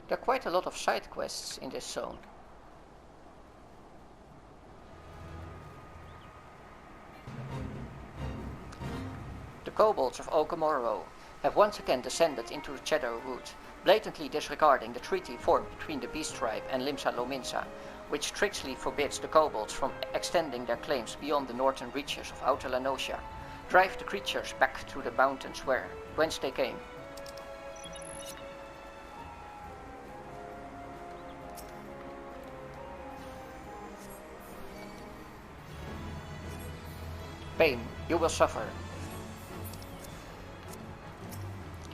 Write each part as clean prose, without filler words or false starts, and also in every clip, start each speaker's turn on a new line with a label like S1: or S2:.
S1: There are quite a lot of side quests in this zone. The kobolds of Okamoro have once again descended into the Cheddar Wood, blatantly disregarding the treaty formed between the Beast Tribe and Limsa Lominsa, which strictly forbids the kobolds from extending their claims beyond the northern reaches of Outer Lanosia. Drive the creatures back to the mountains whence they came. Pain, you will suffer.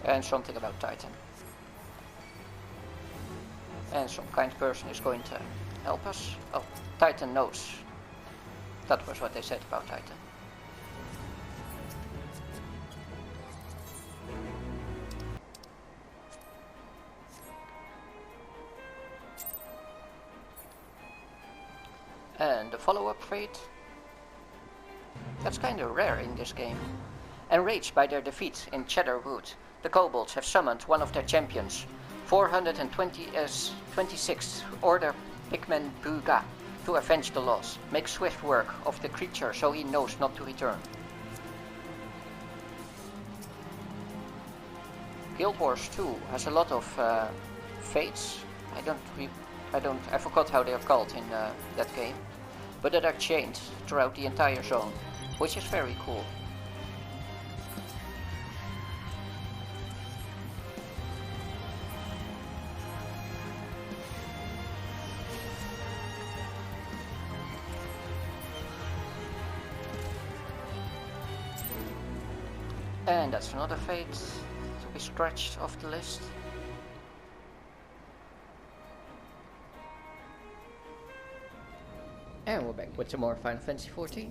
S1: And something about Titan. And some kind person is going to help us. Oh, Titan knows. That was what they said about Titan. And the follow-up fate. That's kinda rare in this game. Enraged by their defeat in Cheddar Wood, the kobolds have summoned one of their champions, 426th Order Pigman Buga, to avenge the loss. Make swift work of the creature so he knows not to return. Guild Wars 2 has a lot of fates. I forgot how they are called in that game, but that are chained throughout the entire zone, which is very cool. And that's another fate to be scratched off the list. And we're back with some more Final Fantasy XIV.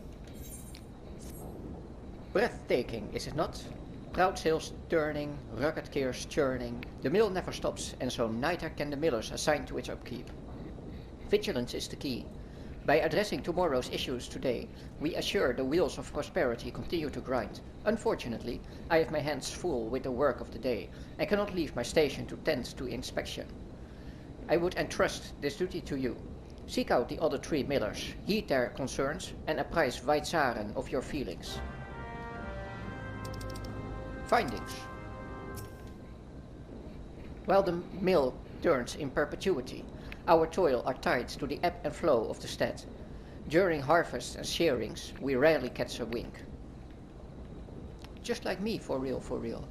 S1: Breathtaking, is it not? Proud sails turning, rugged gears churning, the mill never stops, and so neither can the millers assigned to its upkeep. Vigilance is the key. By addressing tomorrow's issues today, we assure the wheels of prosperity continue to grind. Unfortunately, I have my hands full with the work of the day, and cannot leave my station to tend to inspection. I would entrust this duty to you. Seek out the other 3 millers, heed their concerns, and apprise Weizaren of your feelings. Findings. While the mill turns in perpetuity, our toil are tied to the ebb and flow of the stead. During harvests and shearings, we rarely catch a wink. Just like me, for real, for real.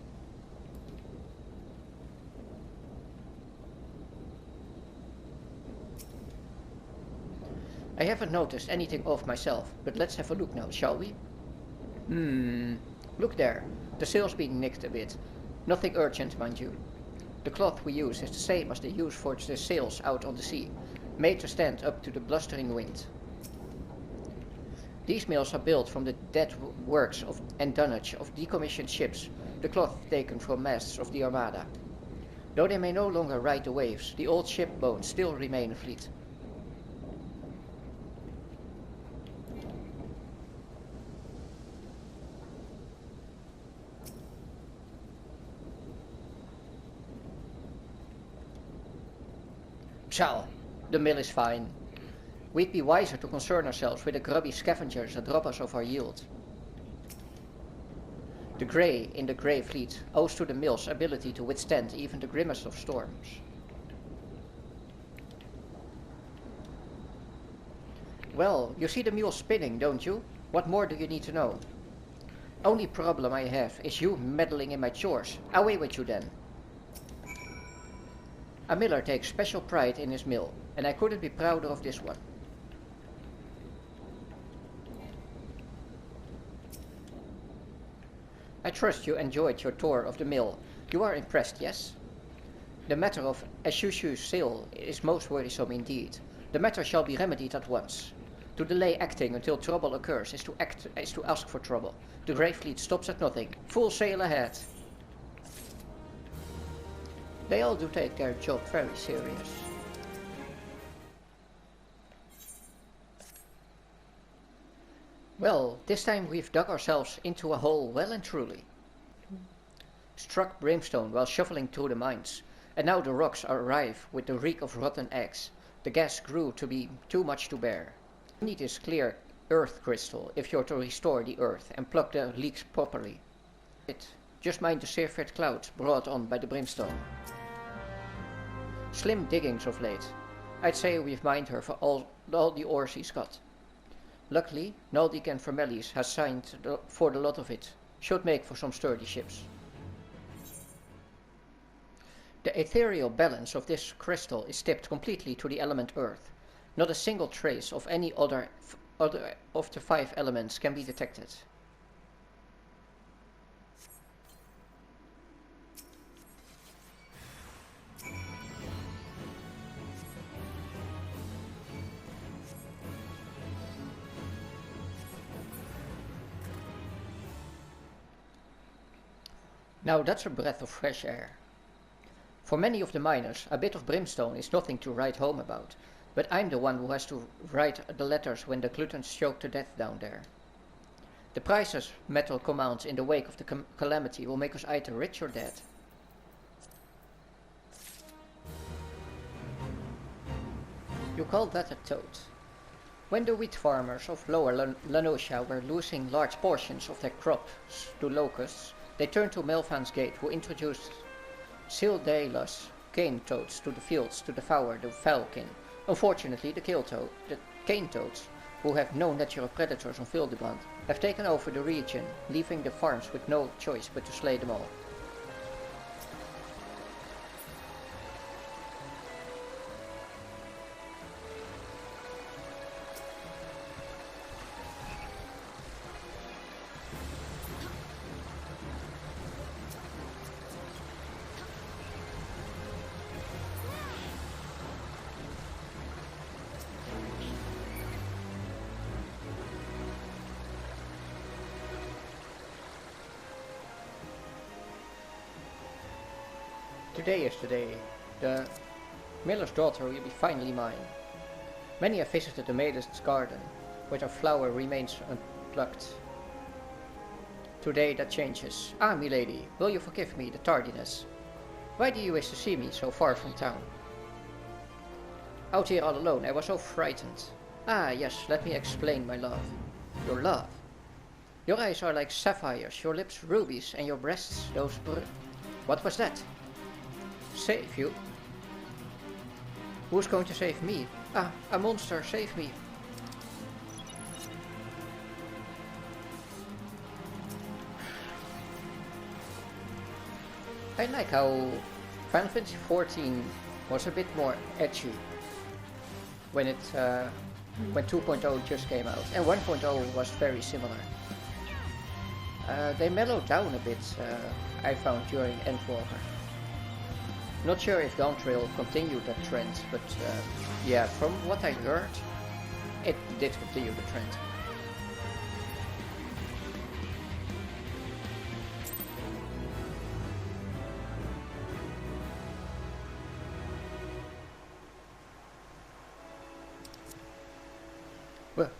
S1: I haven't noticed anything of myself, but let's have a look now, shall we? Look there, the sail's being nicked a bit. Nothing urgent, mind you. The cloth we use is the same as they use for the sails out on the sea, made to stand up to the blustering wind. These mills are built from the dead works and dunnage of decommissioned ships, the cloth taken from masts of the Armada. Though they may no longer ride the waves, the old ship bones still remain afleet. Pshaw, the mill is fine. We'd be wiser to concern ourselves with the grubby scavengers that rob us of our yield. The grey in the grey fleet owes to the mill's ability to withstand even the grimmest of storms. Well, you see the mule spinning, don't you? What more do you need to know? Only problem I have is you meddling in my chores. Away with you then. A miller takes special pride in his mill, and I couldn't be prouder of this one. I trust you enjoyed your tour of the mill. You are impressed, yes? The matter of Ashushu's sail is most worrisome indeed. The matter shall be remedied at once. To delay acting until trouble occurs is to ask for trouble. The Grey Fleet stops at nothing. Full sail ahead. They all do take their job very serious. Well, this time we've dug ourselves into a hole well and truly. Struck brimstone while shuffling through the mines. And now the rocks are rife with the reek of rotten eggs. The gas grew to be too much to bear. You need this clear earth crystal if you're to restore the earth and plug the leaks properly. Just mind the seared clouds brought on by the brimstone. Slim diggings of late. I'd say we've mined her for all the ore she's got. Luckily, Naldik and Vermelis has signed for the lot of it. Should make for some sturdy ships. The ethereal balance of this crystal is tipped completely to the element earth. Not a single trace of any other of the 5 elements can be detected. Now that's a breath of fresh air. For many of the miners, a bit of brimstone is nothing to write home about, but I'm the one who has to write the letters when the gluttons choke to death down there. The prices metal commands in the wake of the calamity will make us either rich or dead. You call that a toad? When the wheat farmers of Lower Lanosia were losing large portions of their crops to locusts, they turned to Melvan's Gate, who introduced Sildalas cane toads to the fields to devour the falcon. Unfortunately, the cane toads, who have no natural predators on Vildeband, have taken over the region, leaving the farms with no choice but to slay them all. Today is the day. The miller's daughter will be finally mine. Many have visited the maiden's garden, where her flower remains unplucked. Today that changes. Ah, milady, will you forgive me the tardiness? Why do you wish to see me so far from town? Out here all alone, I was so frightened. Ah, yes, let me explain my love. Your love. Your eyes are like sapphires, your lips rubies, and your breasts those What was that? Save you? Who's going to save me? Ah, a monster, save me! I like how Final Fantasy XIV was a bit more edgy when 2.0 just came out, and 1.0 was very similar. They mellowed down a bit, I found, during Endwalker. Not sure if Dawntrail continued that trend, but yeah, from what I heard, it did continue the trend.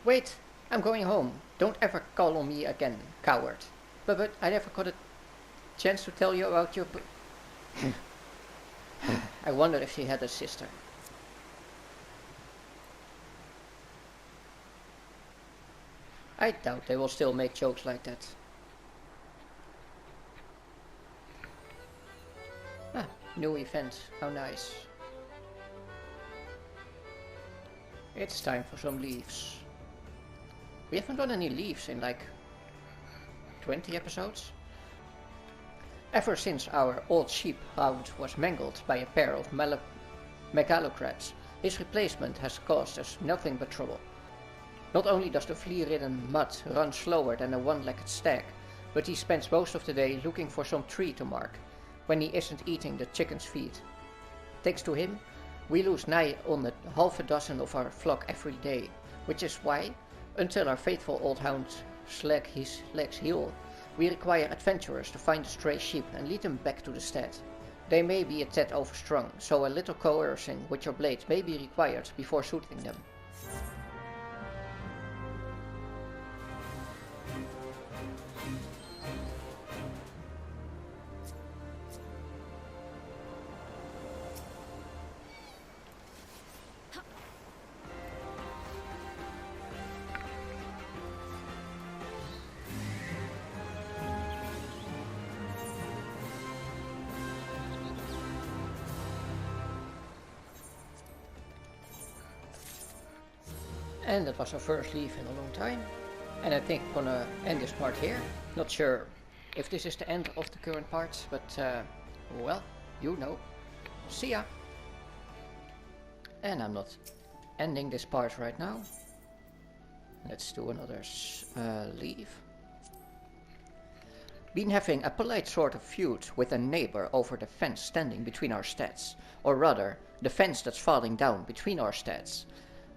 S1: Wait! I'm going home. Don't ever call on me again, coward. But I never got a chance to tell you about your... I wonder if she had a sister. I doubt they will still make jokes like that. Ah, new event. How nice. It's time for some leaves. We haven't done any leaves in like 20 episodes. Ever since our old sheep hound was mangled by a pair of megalocrabs, his replacement has caused us nothing but trouble. Not only does the flea-ridden mutt run slower than a one-legged stag, but he spends most of the day looking for some tree to mark, when he isn't eating the chicken's feed. Thanks to him, we lose nigh on half a dozen of our flock every day, which is why, until our faithful old hound slag his legs heal, we require adventurers to find the stray sheep and lead them back to the stead. They may be a tad overstrung, so a little coercing with your blade may be required before shooting them. And that was our first leaf in a long time. And I think I'm gonna end this part here. Not sure if this is the end of the current part, but well, you know. See ya! And I'm not ending this part right now. Let's do another leaf. Been having a polite sort of feud with a neighbor over the fence standing between our steads. Or rather, the fence that's falling down between our steads.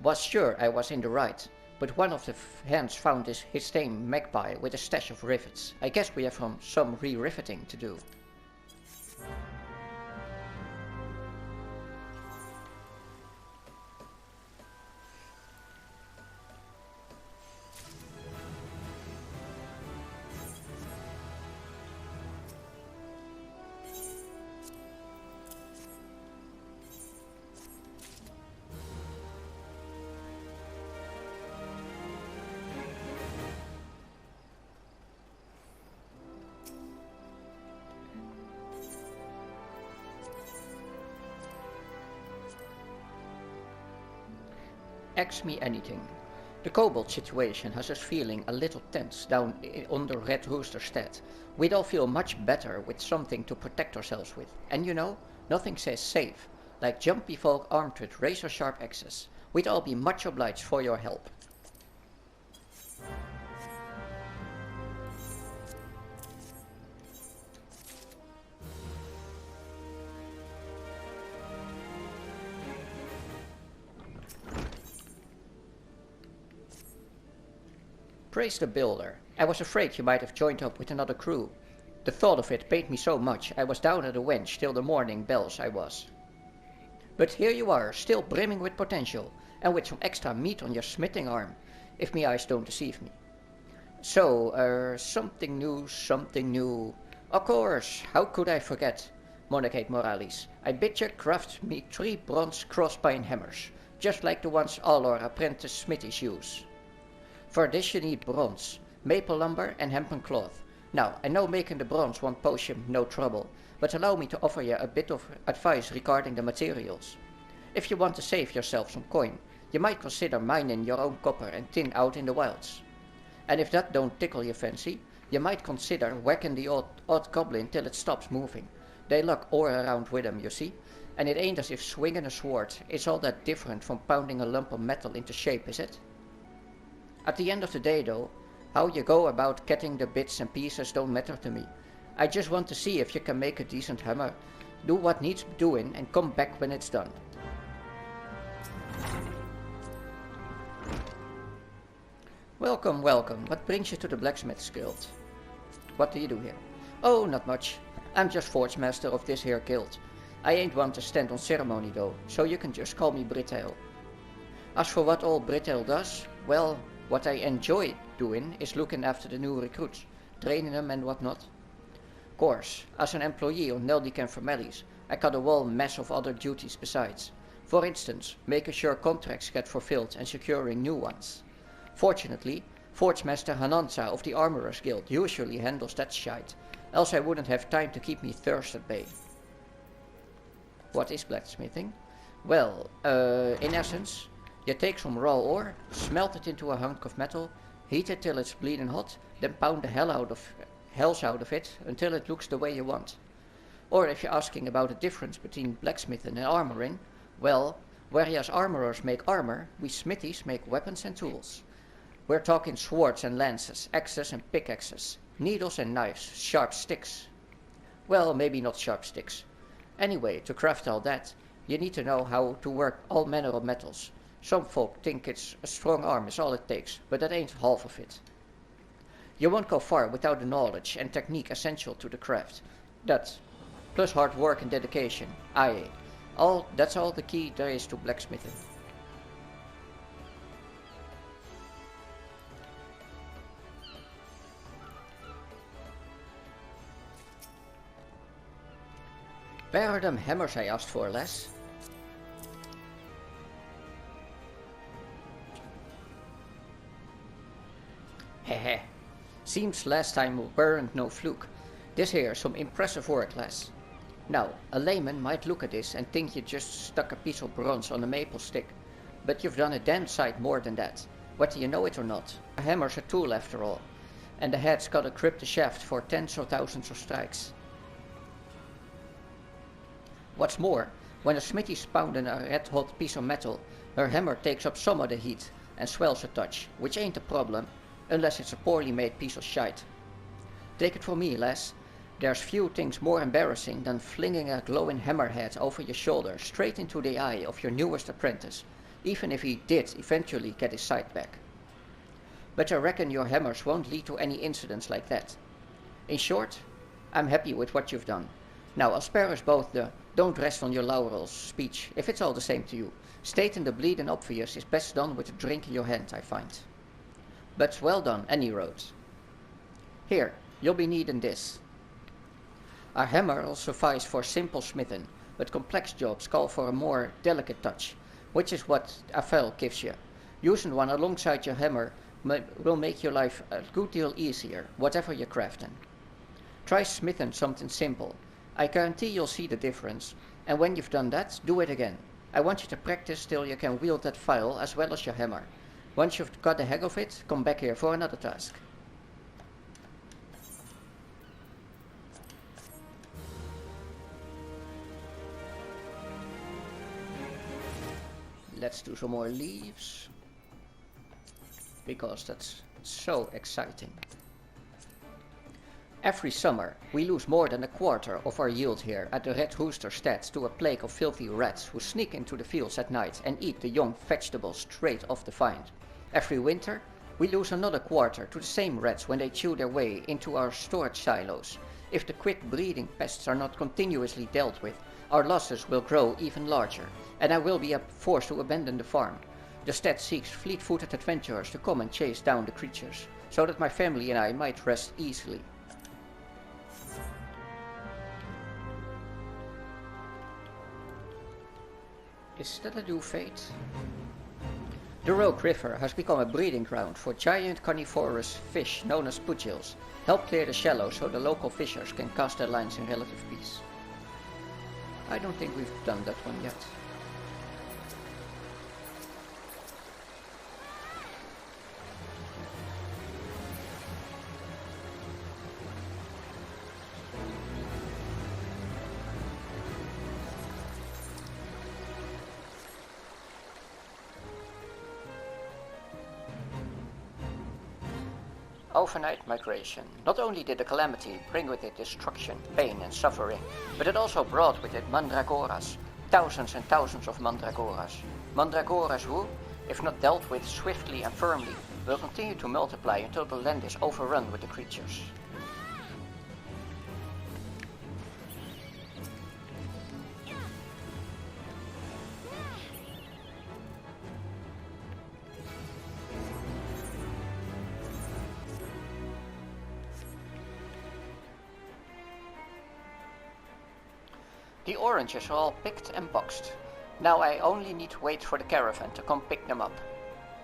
S1: Was sure I was in the right, but one of the hands found his tame magpie with a stash of rivets. I guess we have some re-riveting to do. Ask me anything. The kobold situation has us feeling a little tense down under Red Rooster's stead. We'd all feel much better with something to protect ourselves with. And you know, nothing says safe like jumpy folk armed with razor-sharp axes. We'd all be much obliged for your help. Praise the builder. I was afraid you might have joined up with another crew. The thought of it pained me so much I was down at the wench till the morning bells I was. But here you are, still brimming with potential, and with some extra meat on your smithing arm, if me eyes don't deceive me. So, something new. Of course, how could I forget? Monarchate Morales, I bid you craft me 3 bronze crosspine hammers, just like the ones all our apprentice smithies use. For this you need bronze, maple lumber and hempen cloth. Now, I know making the bronze won't pose you no trouble, but allow me to offer you a bit of advice regarding the materials. If you want to save yourself some coin, you might consider mining your own copper and tin out in the wilds. And if that don't tickle your fancy, you might consider whacking the odd goblin till it stops moving. They lug ore around with them, you see, and it ain't as if swinging a sword is all that different from pounding a lump of metal into shape, is it? At the end of the day though, how you go about getting the bits and pieces don't matter to me. I just want to see if you can make a decent hammer, do what needs doing and come back when it's done. Welcome, welcome. What brings you to the Blacksmith's Guild? What do you do here? Oh, not much. I'm just Forge Master of this here guild. I ain't one to stand on ceremony though, so you can just call me Brittail. As for what all Brittail does, well, what I enjoy doing is looking after the new recruits, training them and whatnot. Course, as an employee on Neldicam Vermellis, I got a whole mess of other duties besides. For instance, making sure contracts get fulfilled and securing new ones. Fortunately, Forge Master Hananza of the Armorers Guild usually handles that shite, else I wouldn't have time to keep me thirst at bay. What is blacksmithing? Well, in essence, you take some raw ore, smelt it into a hunk of metal, heat it till it's bleeding hot, then pound the hells out of it until it looks the way you want. Or if you're asking about the difference between blacksmithing and armoring, well, whereas armorers make armor, we smithies make weapons and tools. We're talking swords and lances, axes and pickaxes, needles and knives, sharp sticks. Well, maybe not sharp sticks. Anyway, to craft all that, you need to know how to work all manner of metals. Some folk think it's a strong arm is all it takes, but that ain't half of it. You won't go far without the knowledge and technique essential to the craft. That, plus hard work and dedication, that's all the key there is to blacksmithing. Where are them hammers I asked for, Les? Hehe. Seems last time weren't no fluke. This here some impressive work, Les. Now, a layman might look at this and think you just stuck a piece of bronze on a maple stick. But you've done a damn sight more than that, whether you know it or not. A hammer's a tool after all, and the head's gotta grip the shaft for tens or thousands of strikes. What's more, when a smithy's pounding a red-hot piece of metal, her hammer takes up some of the heat and swells a touch, which ain't a problem, unless it's a poorly made piece of shite. Take it from me, lass, there's few things more embarrassing than flinging a glowing hammerhead over your shoulder straight into the eye of your newest apprentice, even if he did eventually get his sight back. But I reckon your hammers won't lead to any incidents like that. In short, I'm happy with what you've done. Now I'll spare us both the "don't rest on your laurels" speech, if it's all the same to you. Stating the bleeding obvious is best done with a drink in your hand, I find. But well done, any road. Here, you'll be needing this. Our hammer will suffice for simple smithing, but complex jobs call for a more delicate touch, which is what a file gives you. Using one alongside your hammer will make your life a good deal easier, whatever you're crafting. Try smithing something simple. I guarantee you'll see the difference, and when you've done that, do it again. I want you to practice till you can wield that file as well as your hammer. Once you've got the hang of it, come back here for another task. Let's do some more leaves, because that's so exciting. Every summer, we lose more than a quarter of our yield here at the Red Rooster Stead to a plague of filthy rats who sneak into the fields at night and eat the young vegetables straight off the vine. Every winter, we lose another quarter to the same rats when they chew their way into our storage silos. If the quick breeding pests are not continuously dealt with, our losses will grow even larger, and I will be forced to abandon the farm. The stead seeks fleet-footed adventurers to come and chase down the creatures, so that my family and I might rest easily. Is that a new fate? The Rogue River has become a breeding ground for giant carnivorous fish known as pugils. Help clear the shallows so the local fishers can cast their lines in relative peace. I don't think we've done that one yet. Overnight migration. Not only did the calamity bring with it destruction, pain and suffering, but it also brought with it mandragoras. Thousands and thousands of mandragoras. Mandragoras who, if not dealt with swiftly and firmly, will continue to multiply until the land is overrun with the creatures. The oranges are all picked and boxed. Now I only need to wait for the caravan to come pick them up.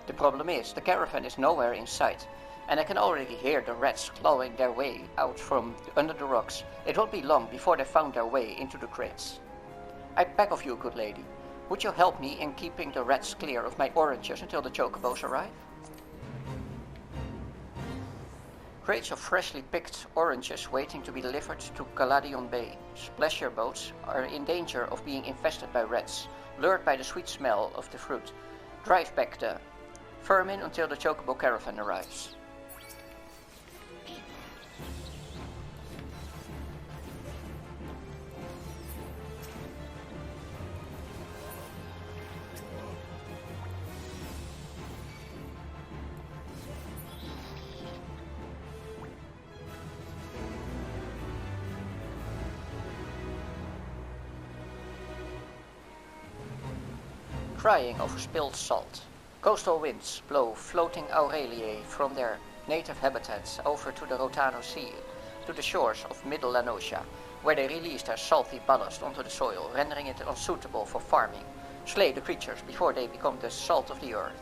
S1: The problem is, the caravan is nowhere in sight, and I can already hear the rats clawing their way out from under the rocks. It won't be long before they found their way into the crates. I beg of you, good lady, would you help me in keeping the rats clear of my oranges until the chocobos arrive? Crates of freshly picked oranges waiting to be delivered to Caladion Bay. Pleasure boats are in danger of being infested by rats, lured by the sweet smell of the fruit. Drive back the vermin until the chocobo caravan arrives. Crying over spilled salt. Coastal winds blow floating Aureliae from their native habitats over to the Rotano Sea, to the shores of Middle Lanosia, where they release their salty ballast onto the soil, rendering it unsuitable for farming. Slay the creatures before they become the salt of the earth.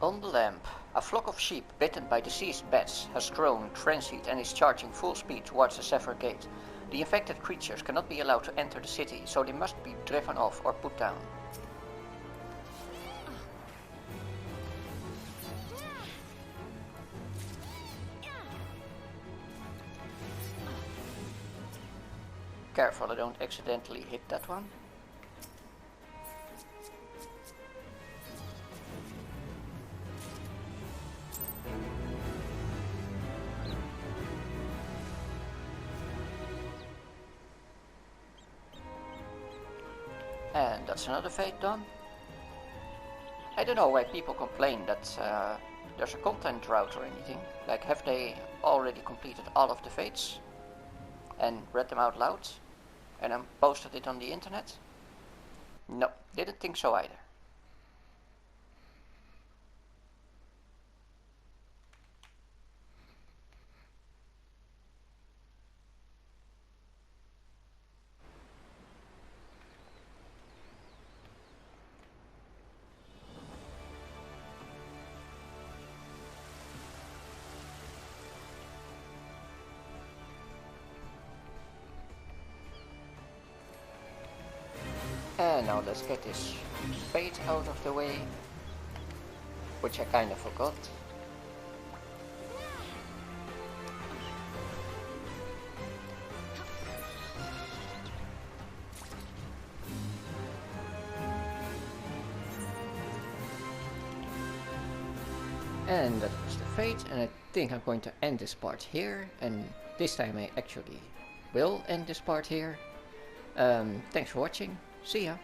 S1: On the lamp, a flock of sheep bitten by deceased bats has grown transient and is charging full speed towards the Sever Gate. The infected creatures cannot be allowed to enter the city, so they must be driven off or put down. Careful I don't accidentally hit that one. And that's another fate done. I don't know why people complain that there's a content drought or anything. Like, have they already completed all of the fates and read them out loud and then posted it on the internet? No, didn't think so either. And now let's get this fate out of the way, which I kind of forgot. And that was the fate, and I think I'm going to end this part here, and this time I actually will end this part here. Thanks for watching. See ya!